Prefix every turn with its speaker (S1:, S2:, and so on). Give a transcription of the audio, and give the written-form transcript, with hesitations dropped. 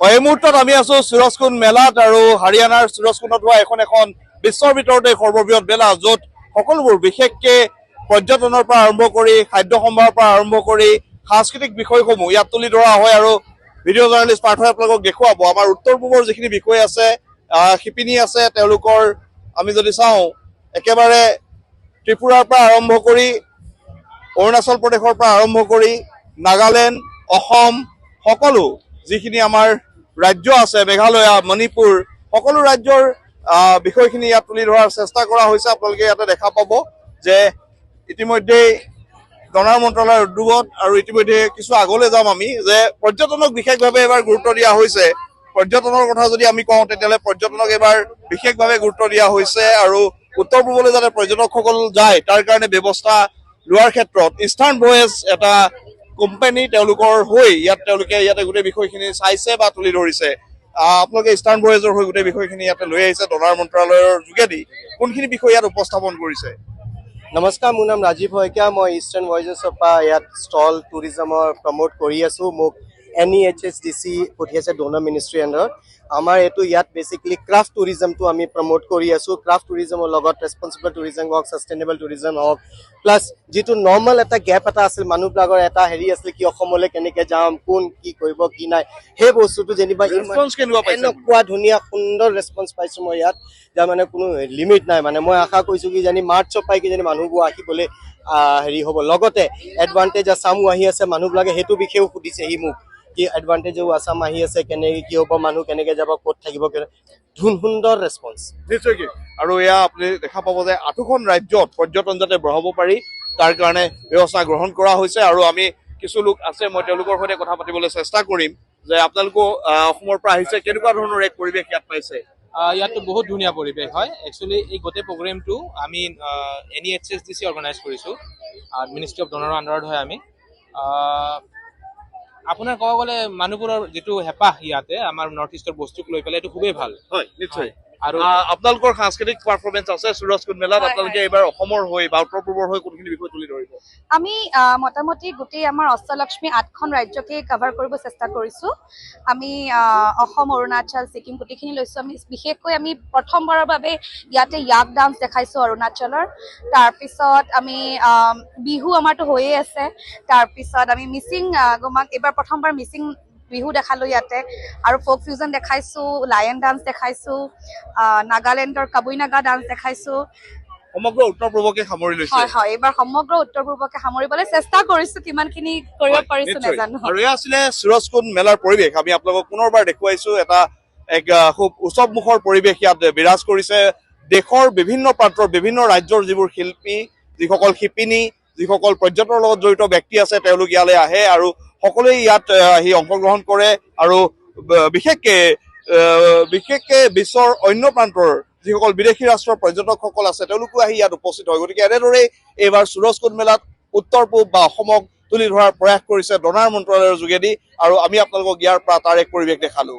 S1: এই মুহূৰ্তত আমি আছো সুৰজকুণ্ড মেলাত আৰু হাৰিয়ানাৰ সুৰজকুণ্ডত হোৱা এখন বিশ্বৰ ভিতৰতে সৰ্ববৃহৎ মেলা য'ত সকলোবোৰ বিশেষকে পৰ্যটনৰ পৰা আৰম্ভ কৰি খাদ্য সম্ভাৰৰ পৰা আৰম্ভ কৰি সাংস্কৃতিক বিষয়সমূহ ইয়াত তুলি ধৰা হয় আৰু ভিডিঅ' জাৰ্নেলিষ্ট পাৰ্থই আপোনালোকক দেখুৱাব আমাৰ উত্তৰ পূবৰ যিখিনি বিষয় আছে শিপিনী আছে তেওঁলোকৰ আমি যদি চাওঁ একেবাৰে ত্ৰিপুৰাৰ পৰা আৰম্ভ কৰি অৰুণাচল প্ৰদেশৰ পৰা আৰম্ভ কৰি নাগালেণ্ড অসম সকলো যিখিনি আমাৰ ৰাজ্য আছে মেঘালয় মণিপুৰ সকলো ৰাজ্যৰ বিষয়খিনি ইয়াত তুলি ধৰাৰ চেষ্টা কৰা হৈছে। আপোনালোকে ইয়াতে দেখা পাব যে ইতিমধ্যেই ডনাৰ মন্ত্ৰালয়ৰ উদ্যোগত আৰু ইতিমধ্যে কিছু আগলৈ যাম আমি যে পৰ্যটনক বিশেষভাৱে এবাৰ গুৰুত্ব দিয়া হৈছে। পৰ্যটনৰ কথা যদি আমি কওঁ তেতিয়াহ'লে পৰ্যটনক এবাৰ বিশেষভাৱে গুৰুত্ব দিয়া হৈছে আৰু উত্তৰ পূবলৈ যাতে পৰ্যটকসকল যায় তাৰ কাৰণে ব্যৱস্থা লোৱাৰ ক্ষেত্ৰত ইষ্টাৰ্ণ ভয়েজ এটা কোম্পানী তেওঁলোকৰ হৈ তেওঁলোকে ইয়াতে গোটেই বিষয়খিনি চাইছে বা তুলি ধৰিছে। আপোনালোকে ইষ্টাৰ্ণ ভয়েজৰ হৈ গোটেই বিষয়খিনি ইয়াতে লৈ আহিছে ডনাৰ মন্ত্ৰালয়ৰ যোগেদি কোনখিনি বিষয় ইয়াত উপস্থাপন কৰিছে।
S2: নমস্কাৰ, মোৰ নাম ৰাজীৱ শইকীয়া। মই ইষ্টাৰ্ণ ভয়েজেছৰ পৰা ইয়াত ষ্টল টুৰিজমৰ প্ৰমোট কৰি আছোঁ। মোক NEHSDC পঠিয়াইছে ডোনাৰ মিনিষ্ট্ৰী আণ্ডাৰত। আমাৰ এইটো ইয়াত বেচিকেলি ক্ৰাফ্ট টুৰিজমটো আমি প্ৰমোট কৰি আছোঁ। ক্ৰাফ্ট টুৰিজমৰ লগত ৰেছপনচিবল টুৰিজম হওক, ছাষ্টেইনেবল টুৰিজম হওক, প্লাছ যিটো নৰ্মেল এটা গেপ এটা আছিল মানুহবিলাকৰ এটা হেৰি আছিল কি অসমলৈ কেনেকৈ যাম, কোন কি কৰিব কি নাই, সেই বস্তুটো যেনিবা এনেকুৱা ধুনীয়া সুন্দৰ ৰেছপন্স পাইছোঁ মই ইয়াত যাৰ মানে কোনো লিমিট নাই। মানে মই আশা কৰিছোঁ কি জানি মাৰ্চৰ পৰাই কিজানি মানুহবোৰ আহিবলৈ হেৰি হ'ব। লগতে এডভান্টেজ আছামো আহি আছে, মানুহবিলাকে সেইটো বিষয়েও সুধিছেহি মোক কি এডভান্টেজো আছাম আহি আছে, কেনেকৈ কি হ'ব, মানুহ কেনেকৈ যাব, ক'ত থাকিব, সুন্দৰ ৰেছপন্স
S1: নিশ্চয়কৈ। আৰু এয়া আপুনি দেখা পাব যে 8খন ৰাজ্যত পৰ্যটন যাতে বঢ়াব পাৰি তাৰ কাৰণে ব্যৱস্থা গ্ৰহণ কৰা হৈছে আৰু আমি কিছু লোক আছে মই তেওঁলোকৰ সৈতে কথা পাতিবলৈ চেষ্টা কৰিম যে আপোনালোকো অসমৰ পৰা আহিছে, কেনেকুৱা ধৰণৰ এক পৰিৱেশ ইয়াত পাইছে।
S3: ইয়াতো বহুত ধুনীয়া পৰিৱেশ হয়। একচুৱেলি এই গোটেই প্ৰগ্ৰেমটো আমি NEHSDC অৰ্গেনাইজ কৰিছোঁ, মিনিষ্ট্ৰী অফ ডনাৰৰ আণ্ডাৰত হয়। আমি আপোনাৰ ক'ব গ'লে মানুহবোৰৰ যিটো হেঁপাহ ইয়াতে আমাৰ নৰ্থ ইষ্টৰ বস্তুক লৈ পেলাই এইটো খুবেই ভাল
S1: হয়। নিশ্চয়।
S3: আৰু
S1: আপোনালোকৰ সাংস্কৃতিক পাৰফৰ্মেঞ্চ আছে সুৰজকুণ্ড মেলাত, আপোনালোকে এইবাৰ অসমৰ হৈ বা উত্তৰ পূবৰ হৈ কোনখিনি বিষয় তুলি ধৰিব?
S4: আমি মোটামুটি গোটেই আমাৰ অষ্টলক্ষ্মী 8খন ৰাজ্যকে কভাৰ কৰিব চেষ্টা কৰিছোঁ। আমি অসম, অৰুণাচল, ছিকিম গোটেইখিনি লৈছোঁ। আমি বিশেষকৈ আমি প্ৰথমবাৰৰ বাবে ইয়াতে য়াক ডান্স দেখাইছোঁ অৰুণাচলৰ। তাৰপিছত আমি বিহু আমাৰতো হৈয়ে আছে। তাৰপিছত আমি মিচিং গমাক এইবাৰ প্ৰথমবাৰ মিচিং বিহু দেখালোঁ ইয়াতে আৰু ফ'ক ফিউজন দেখাইছোঁ, লায়ন ডান্স দেখাইছোঁ, নাগালেণ্ডৰ কাবুই নাগা ডান্স দেখাইছোঁ।
S1: সমগ্ৰ উত্তৰ পূবকে সামৰি লৈছে।
S4: হয় হয়, এইবাৰ সমগ্ৰ উত্তৰ পূবকে সামৰিবলৈ চেষ্টা কৰিছোঁ, কিমানখিনি কৰিব পাৰিছোঁ নাজানো।
S1: আৰু এয়া আছিলে সুৰজকুণ্ড মেলাৰ পৰিৱেশ। আমি আপোনালোকক পুনৰবাৰ দেখুৱাইছোঁ এক খুব উৎসৱমুখৰ পৰিৱেশ ইয়াত বিৰাজ কৰিছে। দেশৰ বিভিন্ন প্ৰান্তৰ বিভিন্ন ৰাজ্যৰ যিবোৰ শিল্পী, যিসকল শিপিনী, যিসকল পৰ্যটনৰ লগত জড়িত ব্যক্তি আছে তেওঁলোক ইয়ালৈ আহে আৰু সকলোৱে ইয়াত আহি অংশগ্ৰহণ কৰে আৰু বিশেষকে বিশ্বৰ অন্য প্ৰান্তৰ যিসকল বিদেশী ৰাষ্ট্ৰৰ পৰ্যটকসকল আছে তেওঁলোকো আহি ইয়াত উপস্থিত হয়। গতিকে এনেদৰেই এইবাৰ সুৰজকুণ্ড মেলাত উত্তৰ পূব বা অসমক তুলি ধৰাৰ প্ৰয়াস কৰিছে ডনাৰ মন্ত্ৰালয়ৰ যোগেদি আৰু আমি আপোনালোকক ইয়াৰ পৰা তাৰ এক পৰিৱেশ দেখালো।